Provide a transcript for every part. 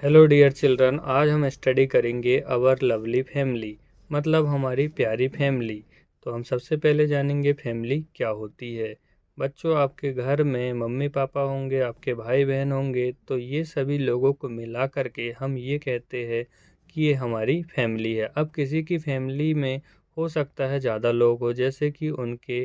Hello dear children, आज हम study करेंगे अवर लवली फैमिली, मतलब हमारी प्यारी फैमिली। तो हम सबसे पहले जानेंगे फैमिली क्या होती है। बच्चों, आपके घर में मम्मी पापा होंगे, आपके भाई बहन होंगे, तो ये सभी लोगों को मिला करके हम ये कहते हैं कि ये हमारी फैमिली है। अब किसी की फैमिली में हो सकता है ज़्यादा लोग हो, जैसे कि उनके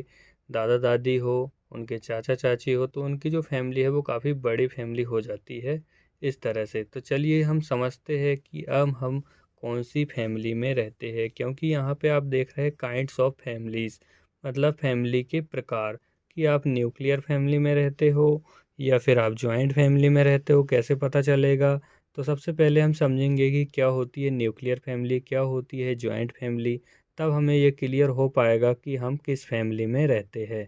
दादा दादी हो, उनके चाचा चाची हो, तो उनकी जो फैमिली है वो काफ़ी बड़ी फैमिली हो जाती है इस तरह से। तो चलिए हम समझते हैं कि अब हम कौन सी फैमिली में रहते हैं, क्योंकि यहाँ पे आप देख रहे हैं काइंड्स ऑफ फैमिलीज़, मतलब फैमिली के प्रकार, कि आप न्यूक्लियर फैमिली में रहते हो या फिर आप जॉइंट फैमिली में रहते हो, कैसे पता चलेगा। तो सबसे पहले हम समझेंगे कि क्या होती है न्यूक्लियर फैमिली, क्या होती है जॉइंट फैमिली, तब हमें ये क्लियर हो पाएगा कि हम किस फैमिली में रहते हैं।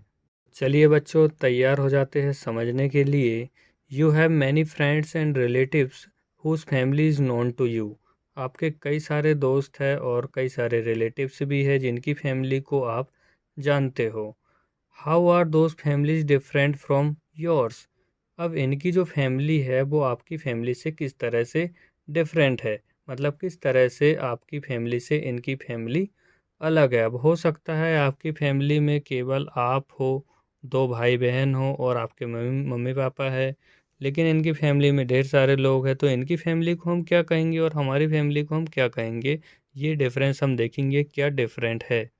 चलिए बच्चों, तैयार हो जाते हैं समझने के लिए। You have many friends and relatives whose family is known to you. आपके कई सारे दोस्त हैं और कई सारे रिलेटिव्स भी हैं जिनकी फैमिली को आप जानते हो। How are those families different from yours. अब इनकी जो फैमिली है वो आपकी फैमिली से किस तरह से डिफरेंट है, मतलब किस तरह से आपकी फैमिली से इनकी फैमिली अलग है। अब हो सकता है आपकी फैमिली में केवल आप हो, दो भाई बहन हो और आपके मम्मी मम्मी पापा है, लेकिन इनकी फैमिली में ढेर सारे लोग हैं। तो इनकी फैमिली को हम क्या कहेंगे और हमारी फैमिली को हम क्या कहेंगे, ये डिफरेंस हम देखेंगे क्या डिफरेंट है।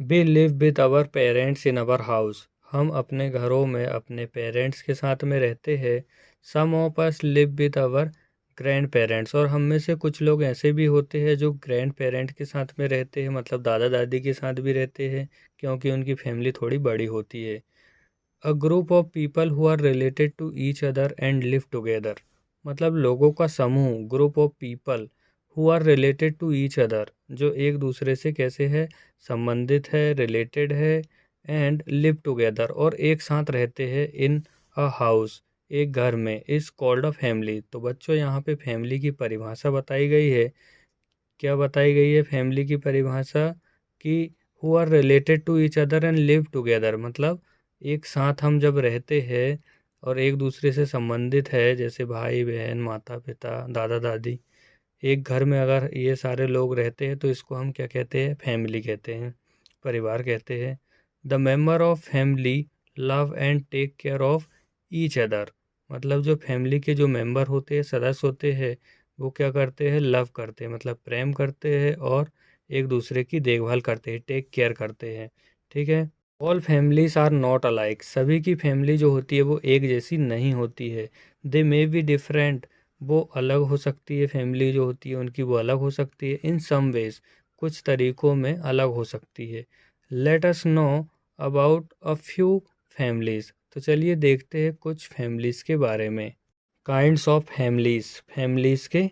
We live with our parents in our house. हम अपने घरों में अपने पेरेंट्स के साथ में रहते हैं। Some of us live with our grandparents, और हम में से कुछ लोग ऐसे भी होते हैं जो ग्रैंड पेरेंट के साथ में रहते हैं, मतलब दादा दादी के साथ भी रहते हैं, क्योंकि उनकी फैमिली थोड़ी बड़ी होती है। A group of people who are related to each other and live together, मतलब लोगों का समूह, group of people who are related to each other, जो एक दूसरे से कैसे है, संबंधित है, रिलेटेड है, एंड लिव टुगेदर, और एक साथ रहते हैं, इन अ हाउस, एक घर में, इज कॉल्ड अ फैमिली। तो बच्चों, यहाँ पे फैमिली की परिभाषा बताई गई है। क्या बताई गई है फैमिली की परिभाषा? कि who are related to each other and live together, मतलब एक साथ हम जब रहते हैं और एक दूसरे से संबंधित है, जैसे भाई बहन, माता पिता, दादा दादी, एक घर में अगर ये सारे लोग रहते हैं तो इसको हम क्या कहते हैं, फैमिली कहते हैं, परिवार कहते हैं। The member of family love and take care of each other, मतलब जो फैमिली के जो मेंबर होते हैं, सदस्य होते हैं, वो क्या करते हैं, लव करते हैं, मतलब प्रेम करते हैं और एक दूसरे की देखभाल करते हैं, टेक केयर करते हैं। ठीक है। All families are not alike, सभी की फैमिली जो होती है वो एक जैसी नहीं होती है। दे मे बी डिफरेंट, वो अलग हो सकती है, फैमिली जो होती है उनकी वो अलग हो सकती है। इन सम वेज, कुछ तरीकों में अलग हो सकती है। Let us know about a few families, तो चलिए देखते हैं कुछ फैमिलीज के बारे में। काइंड्स ऑफ फैमिलीज, फैमिलीज के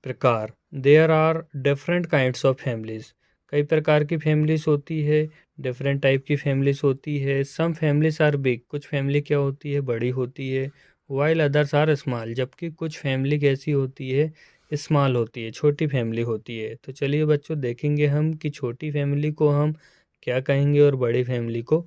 प्रकार। There are different kinds of families, कई प्रकार की फैमिलीज होती है, डिफरेंट टाइप की फैमिलीज होती है। सम फैमिलीज आर बिग, कुछ फैमिली क्या होती है, बड़ी होती है। वाइल अदर्स आर स्मॉल, जबकि कुछ फैमिली कैसी होती है, स्मॉल होती है, छोटी फैमिली होती है। तो चलिए बच्चों, देखेंगे हम कि छोटी फैमिली को हम क्या कहेंगे और बड़ी फैमिली को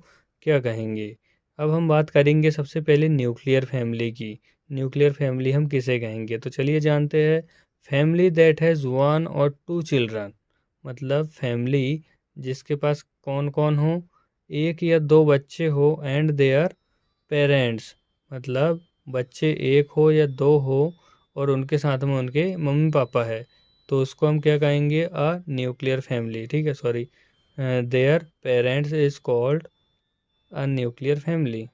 क्या कहेंगे। अब हम बात करेंगे सबसे पहले न्यूक्लियर फैमिली की। न्यूक्लियर फैमिली हम किसे कहेंगे, तो चलिए जानते हैं। फैमिली दैट हैज़ वन और टू चिल्ड्रन, मतलब फैमिली जिसके पास कौन कौन हो, एक या दो बच्चे हो, एंड देयर पेरेंट्स, मतलब बच्चे एक हो या दो हो और उनके साथ में उनके मम्मी पापा है, तो उसको हम क्या कहेंगे, अ न्यूक्लियर फैमिली। ठीक है, sorry, their parents is called a nuclear family.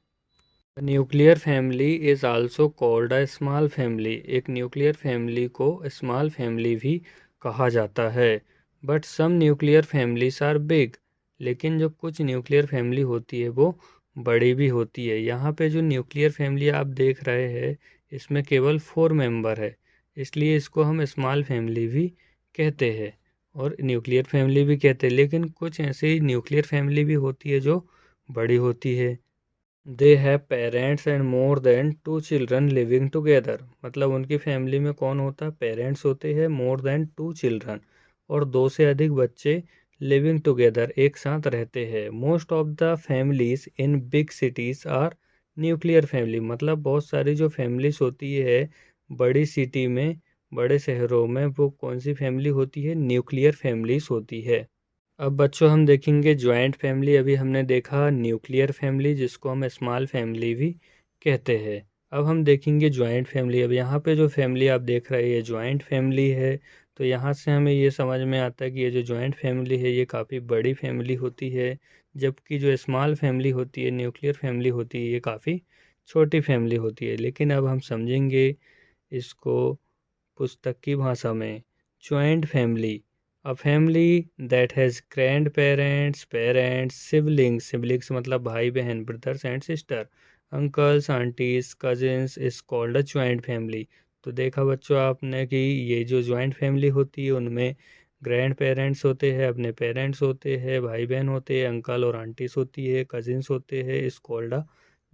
Nuclear family is also called a small family, एक न्यूक्लियर फैमिली को स्मॉल फैमिली भी कहा जाता है। But some nuclear families are big, लेकिन जो कुछ न्यूक्लियर फैमिली होती है वो बड़ी भी होती है। यहाँ पे जो न्यूक्लियर फैमिली आप देख रहे हैं, इसमें केवल 4 मेंबर है, इसलिए इसको हम स्मॉल फैमिली भी कहते हैं और न्यूक्लियर फैमिली भी कहते हैं। लेकिन कुछ ऐसी न्यूक्लियर फैमिली भी होती है जो बड़ी होती है। They have parents and more than two children living together, मतलब उनकी फैमिली में कौन होता है, पेरेंट्स होते हैं, मोर देन टू चिल्ड्रन, और दो से अधिक बच्चे लिविंग टुगेदर, एक साथ रहते हैं। Most of the families in big cities are nuclear family, मतलब बहुत सारी जो फैमिलीज होती है बड़ी सिटी में बड़े शहरों में वो कौन सी फैमिली होती है, न्यूक्लियर फैमिलीज होती है। अब बच्चों हम देखेंगे जॉइंट फैमिली। अभी हमने देखा न्यूक्लियर फैमिली जिसको हम स्मॉल फैमिली भी कहते हैं। अब हम देखेंगे जॉइंट फैमिली। अब यहाँ पे जो फैमिली आप देख रहे हैं ये जॉइंट फैमिली है। तो यहाँ से हमें ये समझ में आता है कि ये जो जॉइंट फैमिली है ये काफ़ी बड़ी फैमिली होती है, जबकि जो स्मॉल फैमिली होती है, न्यूक्लियर फैमिली होती है, ये काफ़ी छोटी फैमिली होती है। लेकिन अब हम समझेंगे इसको पुस्तक की भाषा में। Joint family, a family that has grandparents, parents, siblings, siblings मतलब भाई बहन, brothers and sister, uncles, aunties, cousins is called a joint family. तो देखा बच्चों आपने कि ये जो जॉइंट फैमिली होती है उनमें ग्रैंड पेरेंट्स होते हैं, अपने पेरेंट्स होते हैं, भाई बहन होते हैं, अंकल और आंटीज होती है, कजिन्स होते हैं, is called a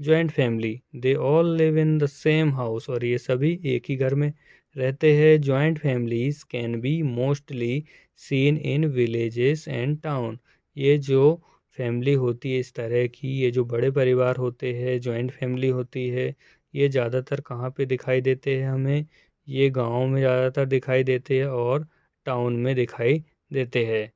joint family. They all live in the same house, और ये सभी एक ही घर में रहते हैं। Joint families can be mostly seen in villages and town. ये जो फैमिली होती है इस तरह की, ये जो बड़े परिवार होते हैं, जॉइंट फैमिली होती है, ये ज़्यादातर कहाँ पे दिखाई देते हैं हमें, ये गाँव में ज़्यादातर दिखाई देते हैं और टाउन में दिखाई देते हैं।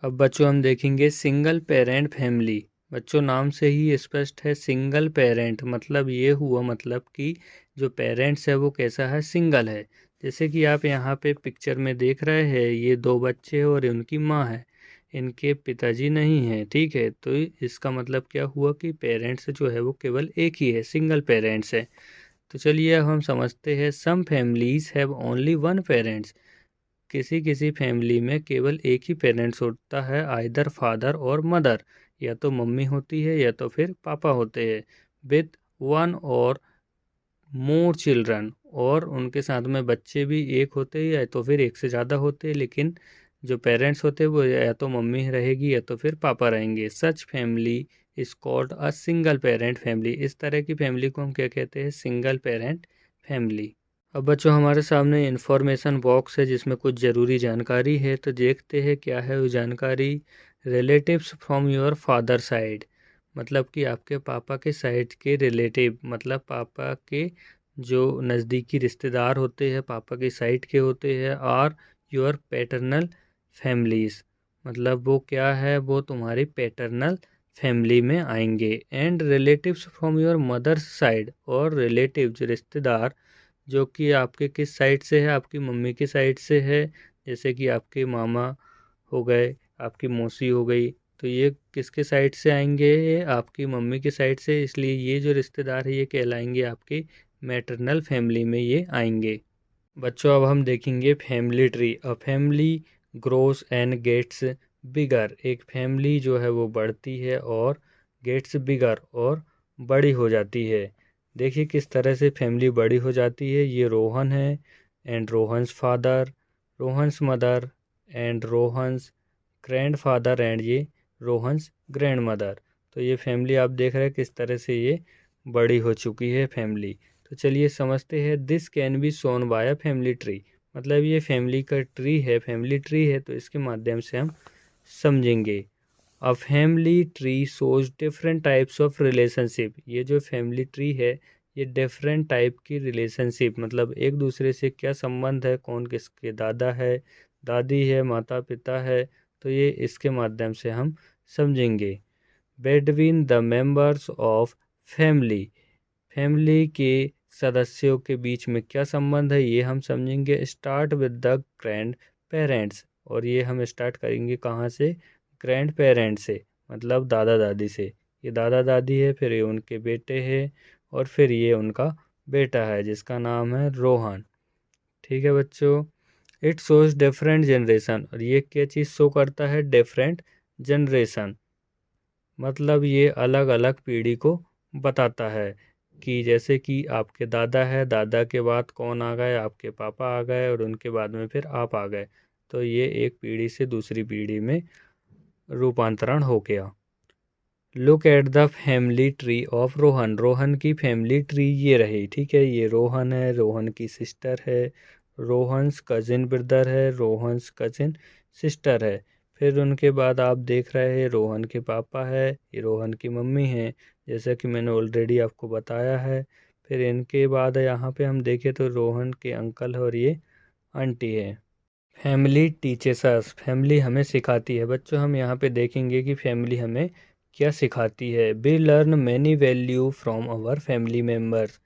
अब बच्चों हम देखेंगे सिंगल पेरेंट फैमिली। बच्चों नाम से ही स्पष्ट है, सिंगल पेरेंट मतलब ये हुआ मतलब कि जो पेरेंट्स है वो कैसा है, सिंगल है। जैसे कि आप यहाँ पे पिक्चर में देख रहे हैं ये दो बच्चे हैं और उनकी माँ है, इनके पिताजी नहीं हैं, ठीक है। तो इसका मतलब क्या हुआ कि पेरेंट्स जो है वो केवल एक ही है, सिंगल पेरेंट्स है। तो चलिए अब हम समझते हैं, some families have only one parents. किसी किसी फैमिली में केवल एक ही पेरेंट्स होता है, आइदर फादर और मदर, या तो मम्मी होती है या तो फिर पापा होते हैं, विथ वन और मोर चिल्ड्रन, और उनके साथ में बच्चे भी एक होते हैं या तो फिर एक से ज़्यादा होते हैं, लेकिन जो पेरेंट्स होते हैं वो या तो मम्मी रहेगी या तो फिर पापा रहेंगे। सच family is called a single parent family. इस तरह की फैमिली को हम क्या कहते हैं, सिंगल पेरेंट फैमिली। अब बच्चों हमारे सामने इंफॉर्मेशन बॉक्स है जिसमें कुछ ज़रूरी जानकारी है, तो देखते हैं क्या है वो जानकारी। Relatives from your father side, मतलब कि आपके पापा के साइड के रिलेटिव, मतलब पापा के जो नज़दीकी रिश्तेदार होते हैं, पापा की साइड के होते हैं, आर योर पैटर्नल फैमिलीज़, मतलब वो क्या है, वो तुम्हारी पैटर्नल फैमिली में आएंगे। And relatives from your mother's side, और रिलेटिव्स रिश्तेदार जो कि आपके किस साइड से है, आपकी मम्मी की साइड से है, जैसे कि आपके मामा हो गए, आपकी मौसी हो गई, तो ये किसके साइड से आएंगे, ये आपकी मम्मी की साइड से, इसलिए ये जो रिश्तेदार है ये कहलाएंगे आपकी मैटरनल फैमिली में ये आएंगे। बच्चों अब हम देखेंगे family tree. A family grows and gets bigger, एक फैमिली जो है वो बढ़ती है और गेट्स बिगर, और बड़ी हो जाती है। देखिए किस तरह से फैमिली बड़ी हो जाती है। ये रोहन है and Rohan's father, Rohan's mother and Rohan's grand father, and ये रोहन्स ग्रैंड मदर। तो ये फैमिली आप देख रहे हैं किस तरह से ये बड़ी हो चुकी है फैमिली। तो चलिए समझते हैं, this can be shown by a family tree, मतलब ये फैमिली का ट्री है, फैमिली ट्री है, तो इसके माध्यम से हम समझेंगे। अ family tree shows different types of relationship, ये जो फैमिली ट्री है ये डिफरेंट टाइप की रिलेशनशिप, मतलब एक दूसरे से क्या संबंध है, कौन किसके दादा है, दादी है, माता पिता है, तो ये इसके माध्यम से हम समझेंगे। Between the members of family, family के सदस्यों के बीच में क्या संबंध है ये हम समझेंगे। Start with the grand parents, और ये हम स्टार्ट करेंगे कहाँ से, ग्रैंड पेरेंट्स से, मतलब दादा दादी से। ये दादा दादी है, फिर ये उनके बेटे हैं, और फिर ये उनका बेटा है जिसका नाम है रोहन। ठीक है बच्चों, इट शोज डिफरेंट जनरेशन, और ये क्या चीज़ शो करता है, डिफरेंट जनरेशन, मतलब ये अलग अलग पीढ़ी को बताता है कि जैसे कि आपके दादा है, दादा के बाद कौन आ गए, आपके पापा आ गए, और उनके बाद में फिर आप आ गए, तो ये एक पीढ़ी से दूसरी पीढ़ी में रूपांतरण हो गया। Look at the family tree of Rohan, Rohan की फैमिली ट्री ये रही, ठीक है। ये रोहन है, रोहन की सिस्टर है, रोहन्स कजिन ब्रदर है, रोहन्स कजिन सिस्टर है। फिर उनके बाद आप देख रहे हैं रोहन के पापा है, ये रोहन की मम्मी है, जैसा कि मैंने ऑलरेडी आपको बताया है। फिर इनके बाद यहाँ पे हम देखें तो रोहन के अंकल और ये आंटी है। फैमिली टीचेस अस, फैमिली हमें सिखाती है। बच्चों हम यहाँ पे देखेंगे कि फैमिली हमें क्या सिखाती है। We learn many value from our family members,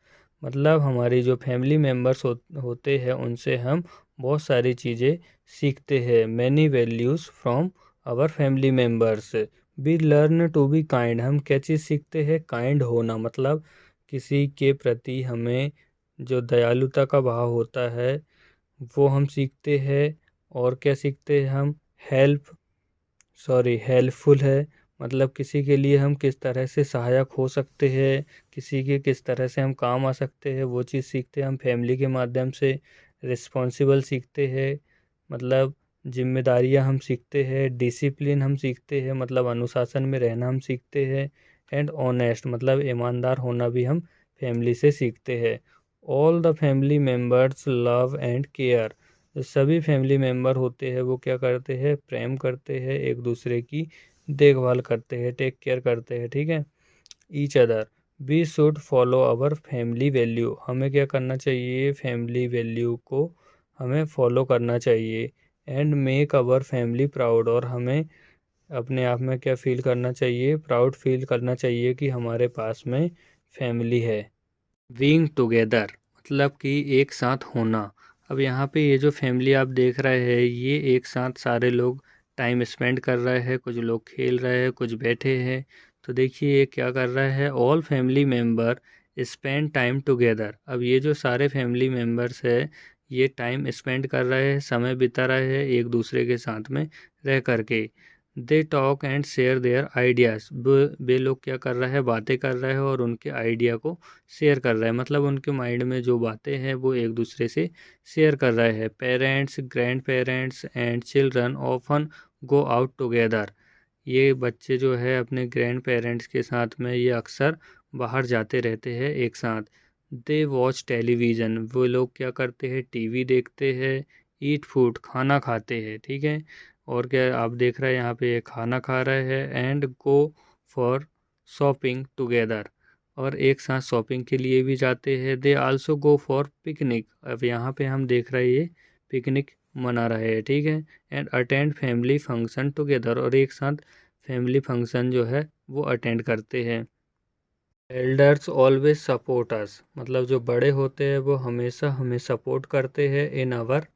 मतलब हमारी जो फैमिली मेम्बर्स होते हैं उनसे हम बहुत सारी चीज़ें सीखते हैं। Many values from our family members. We learn to be kind, हम क्या चीज़ सीखते हैं? काइंड होना, मतलब किसी के प्रति हमें जो दयालुता का भाव होता है वो हम सीखते हैं। और क्या सीखते हैं हम? हेल्पफुल है, मतलब किसी के लिए हम किस तरह से सहायक हो सकते हैं, किसी के किस तरह से हम काम आ सकते हैं, वो चीज़ सीखते हैं हम फैमिली के माध्यम से। रिस्पॉन्सिबल सीखते हैं, मतलब जिम्मेदारियां हम सीखते हैं। डिसिप्लिन हम सीखते हैं, मतलब अनुशासन में रहना हम सीखते हैं। एंड ऑनेस्ट, मतलब ईमानदार होना भी हम फैमिली से सीखते हैं। All the family members love and care, जो सभी फैमिली मेम्बर होते हैं वो क्या करते हैं? प्रेम करते हैं, एक दूसरे की देखभाल करते हैं, टेक केयर करते हैं, ठीक है, each other. We should follow our family value, हमें क्या करना चाहिए? फैमिली वैल्यू को हमें फॉलो करना चाहिए। And make our family proud, और हमें अपने आप में क्या फील करना चाहिए? प्राउड फील करना चाहिए कि हमारे पास में फैमिली है। बीइंग टुगेदर, मतलब कि एक साथ होना। अब यहाँ पे ये जो फैमिली आप देख रहे हैं ये एक साथ सारे लोग टाइम स्पेंड कर रहे हैं, कुछ लोग खेल रहे हैं, कुछ बैठे हैं। तो देखिए ये क्या कर रहा है? All family member spend time together. अब ये जो सारे फैमिली मेम्बर्स है ये टाइम स्पेंड कर रहे हैं, समय बिता रहे हैं एक दूसरे के साथ में रह करके। They talk and share their ideas, वे लोग क्या कर रहे हैं? बातें कर रहे हैं और उनके आइडिया को शेयर कर रहे हैं, मतलब उनके माइंड में जो बातें हैं वो एक दूसरे से शेयर कर रहे हैं। Parents, grand parents and children often go out together, ये बच्चे जो है अपने ग्रैंड पेरेंट्स के साथ में ये अक्सर बाहर जाते रहते हैं एक साथ। दे वॉच टेलीविज़न, वो लोग क्या करते हैं? टीवी देखते हैं। ईट फूड, खाना खाते हैं, ठीक है। और क्या आप देख रहे हैं यहाँ पे ये खाना खा रहे हैं। And go for shopping together, और एक साथ शॉपिंग के लिए भी जाते हैं। They also go for picnic, अब यहाँ पे हम देख रहे हैं ये पिकनिक मना रहे हैं, ठीक है। And attend family function together, और एक साथ फैमिली फंक्शन जो है वो अटेंड करते हैं। एल्डर्स ऑलवेज सपोर्ट अस, मतलब जो बड़े होते हैं वो हमेशा हमें सपोर्ट करते हैं इन आवर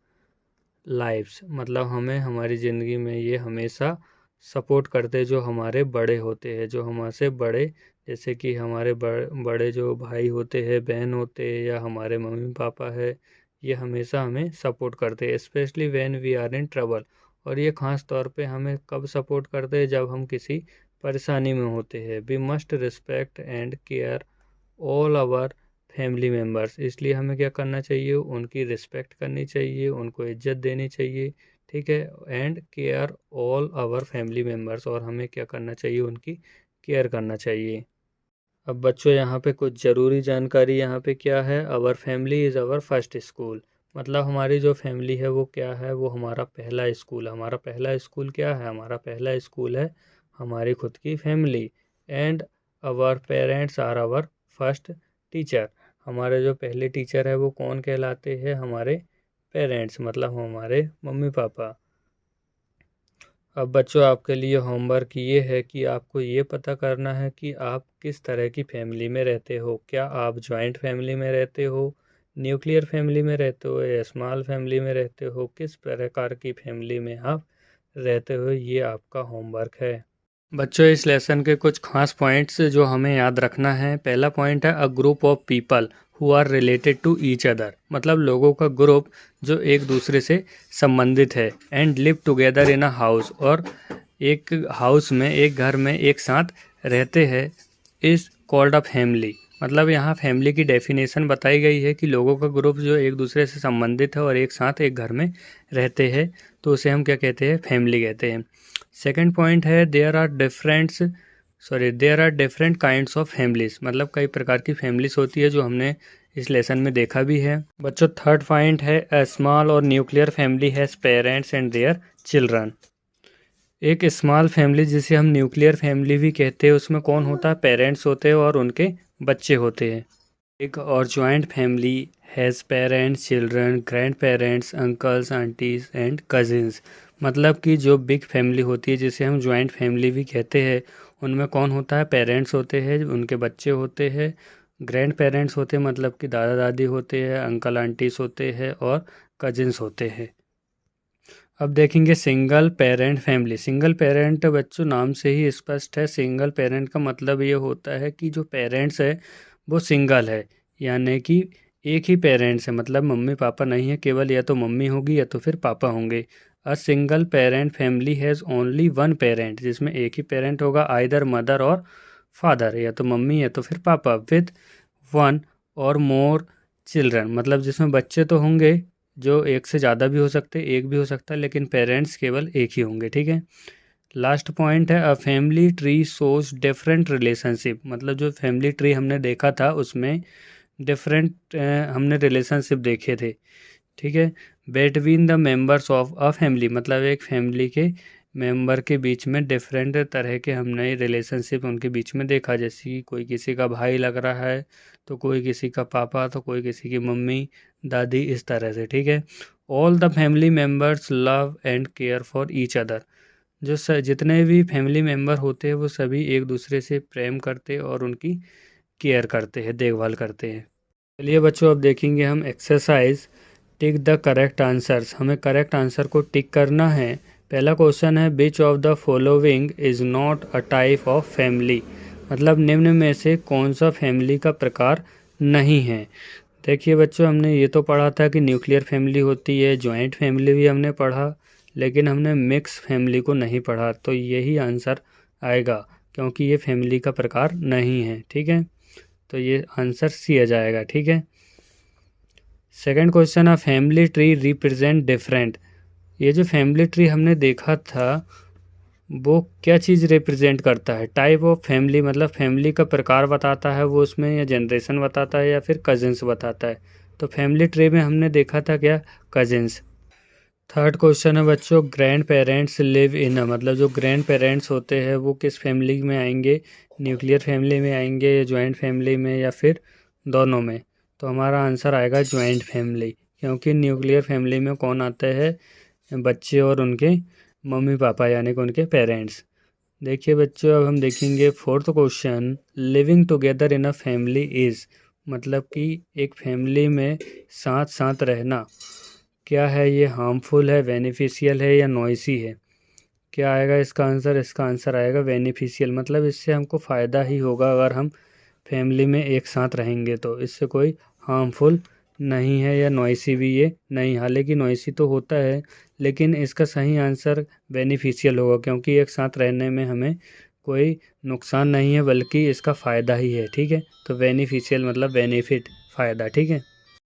लाइफ्स, मतलब हमें हमारी ज़िंदगी में ये हमेशा सपोर्ट करते हैं। जो हमारे बड़े होते हैं, जो हमसे बड़े, जैसे कि हमारे बड़े जो भाई होते हैं, बहन होते हैं, या हमारे मम्मी पापा है, ये हमेशा हमें सपोर्ट करते हैं। Specially when we are in trouble, और ये ख़ास तौर पे हमें कब सपोर्ट करते हैं? जब हम किसी परेशानी में होते हैं। We must respect and care all our family members, इसलिए हमें क्या करना चाहिए? उनकी रिस्पेक्ट करनी चाहिए, उनको इज्जत देनी चाहिए, ठीक है। And care all our family members, और हमें क्या करना चाहिए? उनकी केयर करना चाहिए। अब बच्चों यहाँ पे कुछ ज़रूरी जानकारी यहाँ पे क्या है? Our family is our first school, मतलब हमारी जो फैमिली है वो क्या है? वो हमारा पहला स्कूल। हमारा पहला स्कूल क्या है? हमारा पहला स्कूल है हमारी खुद की family. And our parents are our first teacher, हमारे जो पहले टीचर है वो कौन कहलाते हैं? हमारे पेरेंट्स, मतलब हमारे मम्मी पापा। अब बच्चों आपके लिए होमवर्क ये है कि आपको ये पता करना है कि आप किस तरह की फैमिली में रहते हो। क्या आप जॉइंट फैमिली में रहते हो, न्यूक्लियर फैमिली में रहते हो, या स्मॉल फैमिली में रहते हो? किस प्रकार की फैमिली में आप रहते हो, ये आपका होमवर्क है। बच्चों इस लेसन के कुछ खास पॉइंट्स जो हमें याद रखना है। पहला पॉइंट है a group of people who are related to each other, मतलब लोगों का ग्रुप जो एक दूसरे से संबंधित है। And live together in a house, और एक हाउस में, एक घर में एक साथ रहते हैं, इज़ कॉल्ड अ फैमिली। मतलब यहाँ फैमिली की डेफिनेशन बताई गई है कि लोगों का ग्रुप जो एक दूसरे से संबंधित है और एक साथ एक घर में रहते हैं, तो उसे हम क्या कहते हैं? फैमिली कहते हैं। सेकंड पॉइंट है there are different kinds of families, मतलब कई प्रकार की फैमिलीज होती है जो हमने इस लेसन में देखा भी है। बच्चों थर्ड पॉइंट है अ स्मॉल और nuclear family has parents and their children. एक स्मॉल फैमिली जिसे हम न्यूक्लियर फैमिली भी कहते हैं उसमें कौन होता है? पेरेंट्स होते हैं और उनके बच्चे होते हैं। एक और joint family has parents, children, grandparents, uncles, aunties and cousins. मतलब कि जो बिग फैमिली होती है जिसे हम जॉइंट फैमिली भी कहते हैं, उनमें कौन होता है? पेरेंट्स होते हैं, उनके बच्चे होते हैं, ग्रैंड पेरेंट्स होते हैं मतलब कि दादा दादी होते हैं, अंकल आंटीज होते हैं और कजिन्स होते हैं। अब देखेंगे single parent family. Single parent बच्चों नाम से ही स्पष्ट है। सिंगल पेरेंट का मतलब ये होता है कि जो पेरेंट्स है वो सिंगल है, यानी कि एक ही पेरेंट्स है, मतलब मम्मी पापा नहीं है, केवल या तो मम्मी होगी या तो फिर पापा होंगे। अ single parent family has only one parent, जिसमें एक ही पेरेंट होगा, आइदर मदर और फादर, या तो मम्मी या तो फिर पापा, विथ वन और मोर चिल्ड्रन, मतलब जिसमें बच्चे तो होंगे, जो एक से ज़्यादा भी हो सकते, एक भी हो सकता है, लेकिन पेरेंट्स केवल एक ही होंगे। ठीक है। लास्ट पॉइंट है, अ family tree shows different relationship. मतलब जो फैमिली ट्री हमने देखा था उसमें डिफरेंट हमने रिलेशनशिप देखे थे। ठीक है। Between the members of a family, मतलब एक फैमिली के मेंबर के बीच में डिफरेंट तरह के हमने रिलेशनशिप उनके बीच में देखा, जैसे कि कोई किसी का भाई लग रहा है, तो कोई किसी का पापा, तो कोई किसी की मम्मी दादी, इस तरह से। ठीक है। All the family members love and care for each other. जो जितने भी फैमिली मेंबर होते हैं वो सभी एक दूसरे से प्रेम करते और उनकी केयर करते हैं, देखभाल करते हैं। चलिए बच्चों, अब देखेंगे हम exercise tick the correct answers. हमें करेक्ट आंसर को टिक करना है। पहला क्वेश्चन है, which of the following is not a type of family. मतलब निम्न में से कौन सा फैमिली का प्रकार नहीं है। देखिए बच्चों, हमने ये तो पढ़ा था कि न्यूक्लियर फैमिली होती है, जॉइंट फैमिली भी हमने पढ़ा, लेकिन हमने मिक्स फैमिली को नहीं पढ़ा, तो यही आंसर आएगा, क्योंकि ये फैमिली का प्रकार नहीं है। ठीक है, तो ये आंसर सी आ जाएगा। ठीक है। सेकंड क्वेश्चन है, फैमिली ट्री रिप्रेजेंट डिफरेंट। ये जो फैमिली ट्री हमने देखा था वो क्या चीज़ रिप्रेजेंट करता है? टाइप ऑफ फैमिली, मतलब फैमिली का प्रकार बताता है वो उसमें, या जनरेशन बताता है, या फिर कजिन्स बताता है। तो फैमिली ट्री में हमने देखा था क्या? कजिन्स। थर्ड क्वेश्चन है बच्चों, ग्रैंड पेरेंट्स लिव इन, मतलब जो ग्रैंड पेरेंट्स होते हैं वो किस फैमिली में आएंगे? न्यूक्लियर फैमिली में आएंगे, या जॉइंट फैमिली में, या फिर दोनों में? तो हमारा आंसर आएगा जॉइंट फैमिली, क्योंकि न्यूक्लियर फैमिली में कौन आते हैं? बच्चे और उनके मम्मी पापा, यानी कि उनके पेरेंट्स। देखिए बच्चों, अब हम देखेंगे fourth question, living together in a family is, मतलब कि एक फैमिली में साथ साथ रहना क्या है? ये हार्मफुल है, बेनिफिशियल है, या नॉइसी है? क्या आएगा इसका आंसर? इसका आंसर आएगा बेनिफिशियल, मतलब इससे हमको फ़ायदा ही होगा अगर हम फैमिली में एक साथ रहेंगे, तो इससे कोई हार्मफुल नहीं है, या नॉइसी भी ये नहीं। हालांकि नॉइसी तो होता है, लेकिन इसका सही आंसर बेनिफिशियल होगा, क्योंकि एक साथ रहने में हमें कोई नुकसान नहीं है, बल्कि इसका फ़ायदा ही है। ठीक है, तो बेनिफिशियल मतलब बेनिफिट, फ़ायदा। ठीक है।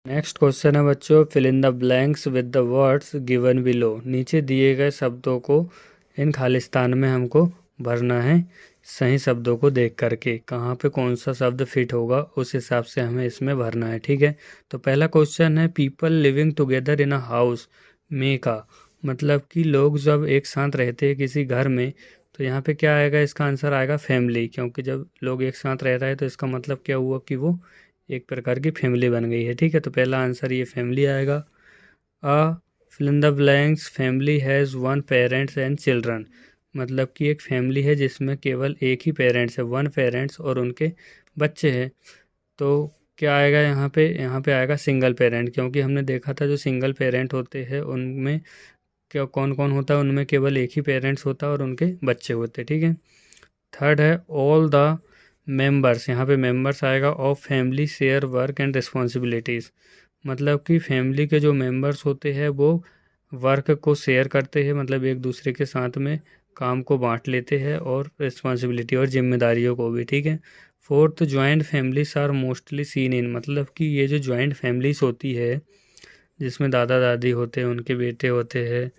नेक्स्ट क्वेश्चन है बच्चों, fill in the blanks with the words given below. नीचे दिए गए शब्दों को इन खालिस्तान में हमको भरना है, सही शब्दों को देख करके कहाँ पे कौन सा शब्द फिट होगा उस हिसाब से हमें इसमें भरना है। ठीक है। तो पहला क्वेश्चन है, people living together in a house में का, मतलब कि लोग जब एक साथ रहते हैं किसी घर में, तो यहाँ पे क्या आएगा? इसका आंसर आएगा फैमिली, क्योंकि जब लोग एक साथ रह रहे हैं तो इसका मतलब क्या हुआ कि वो एक प्रकार की फैमिली बन गई है। ठीक है, तो पहला आंसर ये फैमिली आएगा। A fill in the blanks, family has one parents and children, मतलब कि एक फैमिली है जिसमें केवल एक ही पेरेंट्स है, वन पेरेंट्स और उनके बच्चे हैं। तो क्या आएगा यहाँ पे? यहाँ पे आएगा सिंगल पेरेंट, क्योंकि हमने देखा था जो सिंगल पेरेंट होते हैं उनमें क्या कौन कौन होता है? उनमें केवल एक ही पेरेंट्स होता है और उनके बच्चे होते हैं। ठीक है। थर्ड है, ऑल द मेंबर्स, यहाँ पे मेंबर्स आएगा of family share work and responsibilities, मतलब कि फैमिली के जो मेंबर्स होते हैं वो वर्क को शेयर करते हैं, मतलब एक दूसरे के साथ में काम को बांट लेते हैं, और रिस्पॉन्सिबिलिटी और जिम्मेदारियों को भी। ठीक है। Fourth, joint families are mostly seen in, मतलब कि ये जो जॉइंट फैमिलीज होती है जिसमें दादा दादी होते हैं, उनके बेटे होते हैं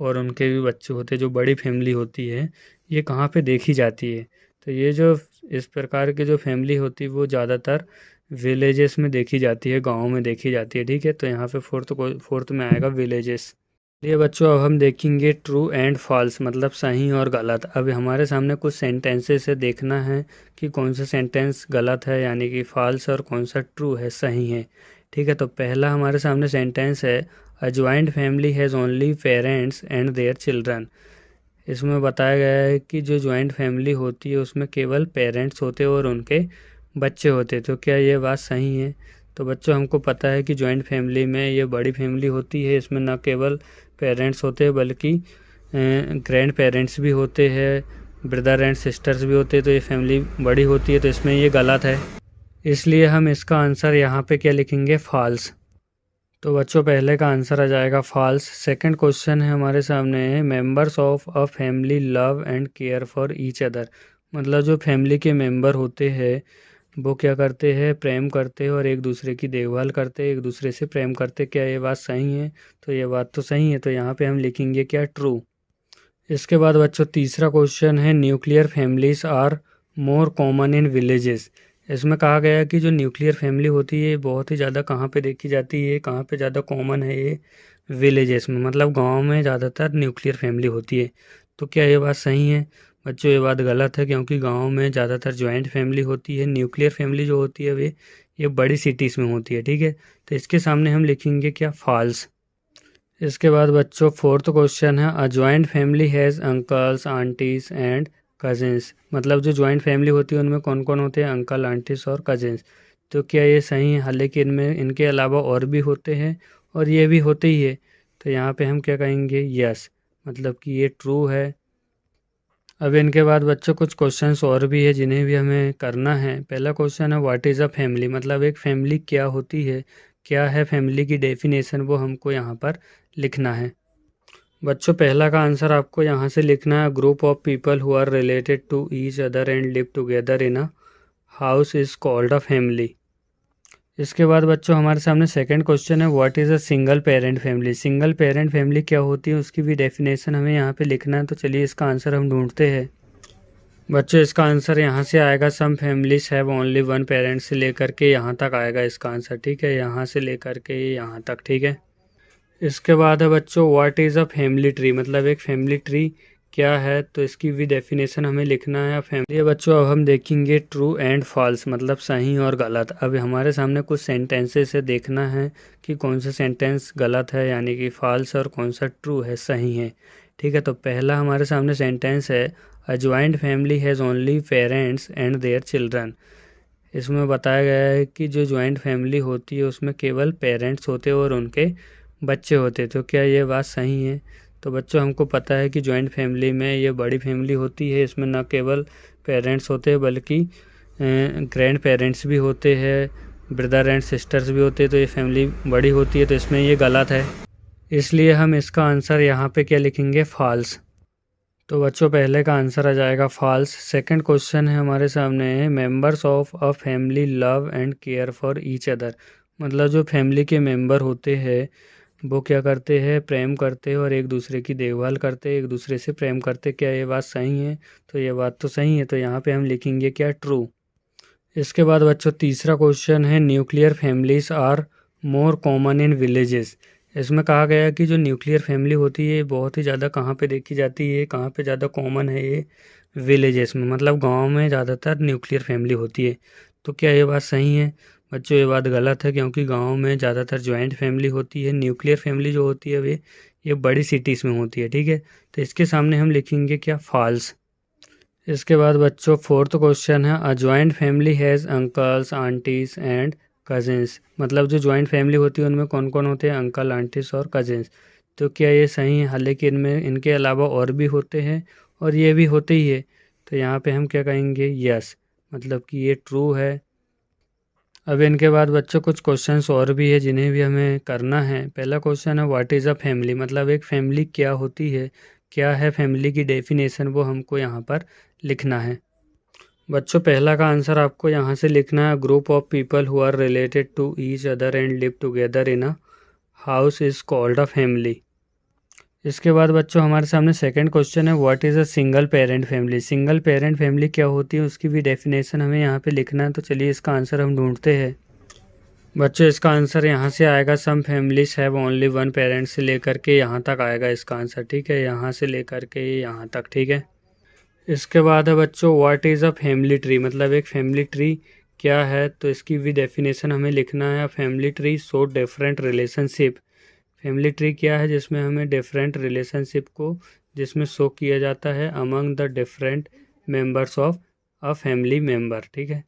और उनके भी बच्चे होते हैं, जो बड़ी फैमिली होती है, ये कहाँ पे देखी जाती है? तो ये जो इस प्रकार की जो फैमिली होती है वो ज़्यादातर विलेजेस में देखी जाती है, गाँव में देखी जाती है। ठीक है, तो यहाँ पे फोर्थ में आएगा विलेजेस। ये बच्चों, अब हम देखेंगे ट्रू एंड फॉल्स, मतलब सही और गलत। अब हमारे सामने कुछ सेंटेंसेस है, देखना है कि कौन सा सेंटेंस गलत है यानी कि फॉल्स, और कौन सा ट्रू है, सही है। ठीक है, तो पहला हमारे सामने सेंटेंस है, a joint family has only parents and their children. इसमें बताया गया है कि जो जॉइंट फैमिली होती है उसमें केवल पेरेंट्स होते हैं और उनके बच्चे होते हैं। तो क्या ये बात सही है? तो बच्चों, हमको पता है कि जॉइंट फैमिली में ये बड़ी फैमिली होती है, इसमें ना केवल पेरेंट्स होते हैं बल्कि ग्रैंड पेरेंट्स भी होते हैं, ब्रदर एंड सिस्टर्स भी होते हैं। तो ये फैमिली बड़ी होती है, तो इसमें ये गलत है, इसलिए हम इसका आंसर यहाँ पे क्या लिखेंगे, फॉल्स। तो बच्चों, पहले का आंसर आ जाएगा फॉल्स। सेकंड क्वेश्चन है हमारे सामने है, members of a family love and care for each other. मतलब जो फैमिली के मेंबर होते हैं वो क्या करते हैं, प्रेम करते हैं और एक दूसरे की देखभाल करते हैं, एक दूसरे से प्रेम करते हैं। क्या ये बात सही है? तो ये बात तो सही है, तो यहाँ पे हम लिखेंगे क्या, ट्रू। इसके बाद बच्चों तीसरा क्वेश्चन है, nuclear families are more common in villages. इसमें कहा गया है कि जो न्यूक्लियर फैमिली होती है बहुत ही ज़्यादा कहाँ पे देखी जाती है, कहाँ पे ज़्यादा कॉमन है ये, विलेजेस में, मतलब गांव में ज़्यादातर न्यूक्लियर फैमिली होती है। तो क्या ये बात सही है? बच्चों, ये बात गलत है, क्योंकि गाँव में ज़्यादातर जॉइंट फैमिली होती है। न्यूक्लियर फैमिली जो होती है वे ये बड़ी सिटीज़ में होती है। ठीक है, तो इसके सामने हम लिखेंगे क्या, फॉल्स। इसके बाद बच्चों फोर्थ क्वेश्चन है, a joint family has uncles aunties and cousins. मतलब जो जॉइंट फैमिली होती है उनमें कौन कौन होते हैं, अंकल आंटीज और कजिन्स। तो क्या ये सही है? हालांकि इनमें इनके अलावा और भी होते हैं और ये भी होते ही है। तो यहाँ पे हम क्या कहेंगे, यस, मतलब कि ये ट्रू है। अब इनके बाद बच्चों कुछ क्वेश्चंस और भी है जिन्हें भी हमें करना है। पहला क्वेश्चन है, व्हाट इज़ अ फैमिली। मतलब एक फैमिली क्या होती है, क्या है फैमिली की डेफिनेशन, वो हमको यहाँ पर लिखना है। बच्चों, पहला का आंसर आपको यहाँ से लिखना है, group of people who are related to each other and live together in a house is called a family. इसके बाद बच्चों हमारे सामने सेकंड क्वेश्चन है, what is a single parent family. Single parent family क्या होती है उसकी भी डेफिनेशन हमें यहाँ पे लिखना है। तो चलिए इसका आंसर हम ढूंढते हैं। बच्चों, इसका आंसर यहाँ से आएगा, some families have only one parent से लेकर के यहाँ तक आएगा इसका आंसर। ठीक है, यहाँ से लेकर के यहाँ तक। ठीक है, इसके बाद है बच्चों, what is a family tree. मतलब एक फैमिली ट्री क्या है, तो इसकी भी डेफिनेशन हमें लिखना है। फैमिली बच्चों, अब हम देखेंगे ट्रू एंड फॉल्स, मतलब सही और गलत। अब हमारे सामने कुछ सेंटेंसेस से देखना है कि कौन सा सेंटेंस गलत है, यानी कि फॉल्स, और कौन सा ट्रू है, सही है। ठीक है, तो पहला हमारे सामने सेंटेंस है, a joint family has only parents and their children. इसमें बताया गया है कि जो जॉइंट फैमिली होती है उसमें केवल पेरेंट्स होते हैं और उनके बच्चे होते। तो क्या ये बात सही है? तो बच्चों, हमको पता है कि जॉइंट फैमिली में ये बड़ी फैमिली होती है, इसमें ना केवल पेरेंट्स होते हैं बल्कि ग्रैंड पेरेंट्स भी होते हैं, ब्रदर एंड सिस्टर्स भी होते हैं। तो ये फैमिली बड़ी होती है, तो इसमें ये गलत है, इसलिए हम इसका आंसर यहाँ पे क्या लिखेंगे, फॉल्स। तो बच्चों, पहले का आंसर आ जाएगा फॉल्स। सेकंड क्वेश्चन है हमारे सामने है, members of a family love and care for each other. मतलब जो फैमिली के मेंबर होते हैं वो क्या करते हैं, प्रेम करते हैं और एक दूसरे की देखभाल करते हैं, एक दूसरे से प्रेम करते। क्या ये बात सही है? तो ये बात तो सही है, तो यहाँ पे हम लिखेंगे क्या, ट्रू। इसके बाद बच्चों तीसरा क्वेश्चन है, nuclear families are more common in villages. इसमें कहा गया है कि जो न्यूक्लियर फैमिली होती है बहुत ही ज़्यादा कहाँ पे देखी जाती है, कहाँ पे ज़्यादा कॉमन है ये, विलेजेस में, मतलब गांव में ज़्यादातर न्यूक्लियर फैमिली होती है। तो क्या ये बात सही है? बच्चों, ये बात गलत है, क्योंकि गांव में ज़्यादातर जॉइंट फैमिली होती है। न्यूक्लियर फैमिली जो होती है वे ये बड़ी सिटीज़ में होती है। ठीक है, तो इसके सामने हम लिखेंगे क्या, फॉल्स। इसके बाद बच्चों फोर्थ क्वेश्चन है, a joint family has uncles aunties and cousins. मतलब जो जॉइंट फैमिली होती है उनमें कौन कौन होते हैं, अंकल आंटीज और कजिन्स। तो क्या ये सही है? हालांकि इनमें इनके अलावा और भी होते हैं और ये भी होते ही है। तो यहाँ पे हम क्या कहेंगे, यस, मतलब कि ये ट्रू है। अब इनके बाद बच्चों कुछ क्वेश्चंस और भी है जिन्हें भी हमें करना है। पहला क्वेश्चन है, व्हाट इज़ अ फैमिली। मतलब एक फैमिली क्या होती है, क्या है फैमिली की डेफिनेशन, वो हमको यहाँ पर लिखना है। बच्चों, पहला का आंसर आपको यहाँ से लिखना है, group of people who are related to each other and live together in a house is called a family. इसके बाद बच्चों हमारे सामने सेकंड क्वेश्चन है, what is a single parent family. Single parent family क्या होती है उसकी भी डेफिनेशन हमें यहाँ पे लिखना है। तो चलिए इसका आंसर हम ढूंढते हैं। बच्चों, इसका आंसर यहाँ से आएगा, some families have only one parent से लेकर के यहाँ तक आएगा इसका आंसर। ठीक है, यहाँ से लेकर के यहाँ तक। ठीक है, इसके बाद है बच्चों, what is a family tree. मतलब एक फैमिली ट्री क्या है, तो इसकी भी डेफिनेशन हमें लिखना है। Family tree show different relationship. Family tree क्या है, जिसमें हमें डिफरेंट रिलेशनशिप को जिसमें शो किया जाता है among the different members of a family member. ठीक है।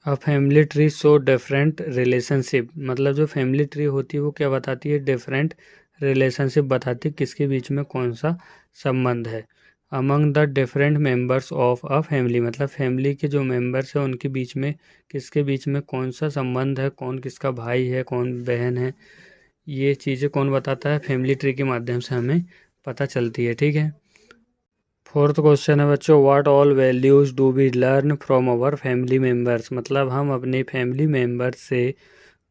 अ family tree show different relationship, मतलब जो फैमिली ट्री होती है वो क्या बताती है, डिफरेंट रिलेशनशिप बताती है, किसके बीच में कौन सा संबंध है। Among the different members of a family, मतलब फैमिली के जो मेंबर्स हैं उनके बीच में किसके बीच में कौन सा संबंध है, कौन किसका भाई है, कौन बहन है, ये चीज़ें कौन बताता है, फैमिली ट्री के माध्यम से हमें पता चलती है। ठीक है। फोर्थ क्वेश्चन है बच्चों, what all values do we learn from our family members, मतलब हम अपने फैमिली मेम्बर्स से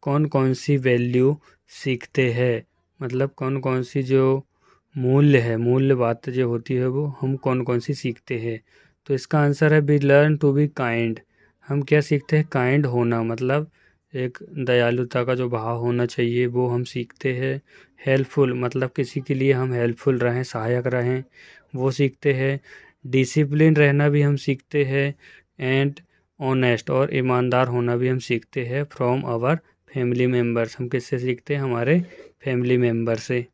कौन कौन सी वैल्यू सीखते हैं, मतलब कौन कौन सी जो मूल्य है, मूल्य बात जो होती है वो हम कौन कौन सी सीखते हैं। तो इसका आंसर है we learn to be kind. हम क्या सीखते हैं, काइंड होना, मतलब एक दयालुता का जो भाव होना चाहिए वो हम सीखते हैं। हेल्पफुल, मतलब किसी के लिए हम हेल्पफुल रहें, सहायक रहें, वो सीखते हैं। डिसिप्लिन रहना भी हम सीखते हैं। एंड ऑनेस्ट, और ईमानदार होना भी हम सीखते हैं फ्रॉम आवर फैमिली मेम्बर्स। हम किससे सीखते हैं, हमारे फैमिली मेम्बर से।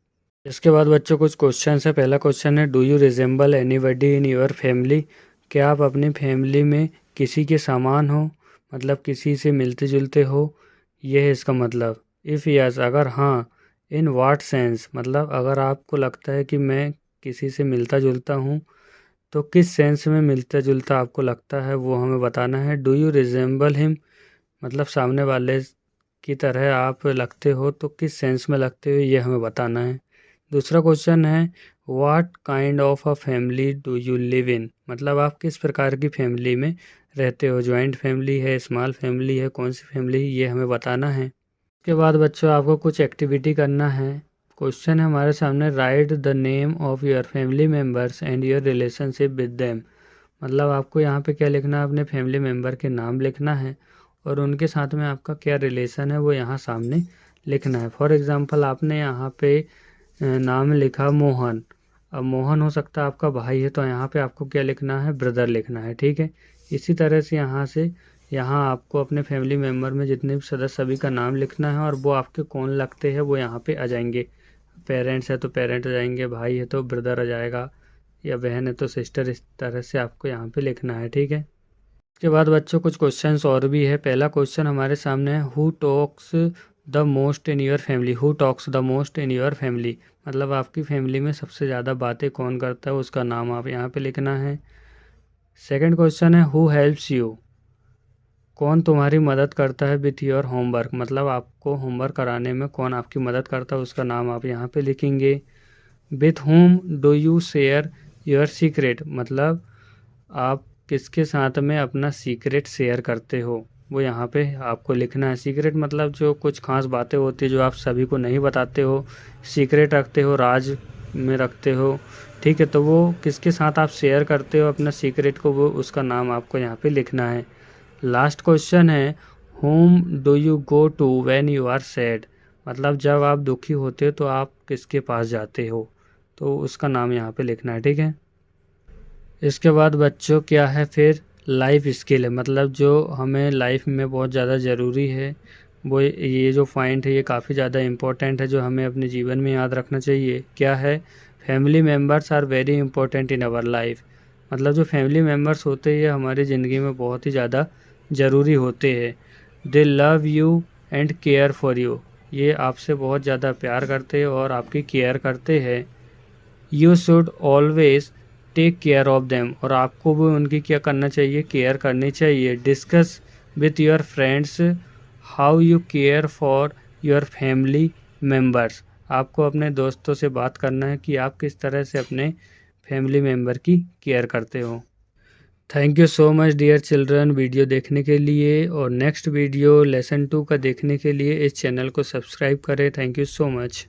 इसके बाद बच्चों कुछ क्वेश्चन है। पहला क्वेश्चन है, do you resemble anybody in your family, क्या आप अपनी फैमिली में किसी के समान हो, मतलब किसी से मिलते जुलते हो, ये है इसका मतलब। इफ़ यस, अगर हाँ, इन वाट सेंस, मतलब अगर आपको लगता है कि मैं किसी से मिलता जुलता हूँ, तो किस सेंस में मिलता जुलता आपको लगता है वो हमें बताना है। डू यू रिजेंबल हिम, मतलब सामने वाले की तरह आप लगते हो, तो किस सेंस में लगते हो ये हमें बताना है। दूसरा क्वेश्चन है, what kind of a family do you live in, मतलब आप किस प्रकार की फैमिली में रहते हो, जॉइंट फैमिली है, स्मॉल फैमिली है, कौन सी फैमिली, ये हमें बताना है। उसके बाद बच्चों आपको कुछ एक्टिविटी करना है। क्वेश्चन है हमारे सामने, right the name of your family members and your relationship with them, मतलब आपको यहाँ पे क्या लिखना है, अपने फैमिली मेम्बर के नाम लिखना है और उनके साथ में आपका क्या रिलेशन है वो यहाँ सामने लिखना है। फॉर एग्ज़ाम्पल आपने यहाँ पे नाम लिखा मोहन, अब मोहन हो सकता है आपका भाई है, तो यहाँ पे आपको क्या लिखना है, ब्रदर लिखना है। ठीक है। इसी तरह से यहाँ आपको अपने फैमिली मेम्बर में जितने भी सदस्य सभी का नाम लिखना है और वो आपके कौन लगते हैं वो यहाँ पे आ जाएंगे। पेरेंट्स है तो पेरेंट आ जाएंगे, भाई है तो ब्रदर आ जाएगा, या बहन है तो सिस्टर, इस तरह से आपको यहाँ पे लिखना है। ठीक है। उसके बाद बच्चों कुछ क्वेश्चंस और भी है। पहला क्वेश्चन हमारे सामने है, who talks the most in your family, who talks the most in your family, मतलब आपकी फैमिली में सबसे ज़्यादा बातें कौन करता है उसका नाम आप यहाँ पे लिखना है। सेकंड क्वेश्चन है, हु हेल्प्स यू, कौन तुम्हारी मदद करता है विथ योर होमवर्क, मतलब आपको होमवर्क कराने में कौन आपकी मदद करता है उसका नाम आप यहाँ पे लिखेंगे। With home do you share your secret, मतलब आप किसके साथ में अपना सीक्रेट शेयर करते हो वो यहाँ पे आपको लिखना है। सीक्रेट मतलब जो कुछ खास बातें होती है जो आप सभी को नहीं बताते हो, सीक्रेट रखते हो, राज में रखते हो। ठीक है, तो वो किसके साथ आप शेयर करते हो अपना सीक्रेट को, वो उसका नाम आपको यहाँ पे लिखना है। लास्ट क्वेश्चन है, whom do you go to when you are sad, मतलब जब आप दुखी होते हो तो आप किसके पास जाते हो, तो उसका नाम यहाँ पे लिखना है। ठीक है। इसके बाद बच्चों क्या है फिर, लाइफ स्किल है, मतलब जो हमें लाइफ में बहुत ज़्यादा ज़रूरी है, वो ये जो पॉइंट है ये काफ़ी ज़्यादा इम्पोर्टेंट है, जो हमें अपने जीवन में याद रखना चाहिए। क्या है, family members are very important in our life, मतलब जो फैमिली मेम्बर्स होते हैं ये हमारी ज़िंदगी में बहुत ही ज़्यादा ज़रूरी होते हैं। दे love you and care for you, ये आपसे बहुत ज़्यादा प्यार करते हैं और आपकी केयर करते हैं। You should always take care of them, और आपको भी उनकी क्या करना चाहिए, केयर करनी चाहिए। Discuss with your friends how you care for your family members, आपको अपने दोस्तों से बात करना है कि आप किस तरह से अपने फैमिली मेम्बर की केयर करते हो। Thank you so much dear children video देखने के लिए, और नेक्स्ट वीडियो लेसन 2 का देखने के लिए इस चैनल को सब्सक्राइब करें। Thank you so much.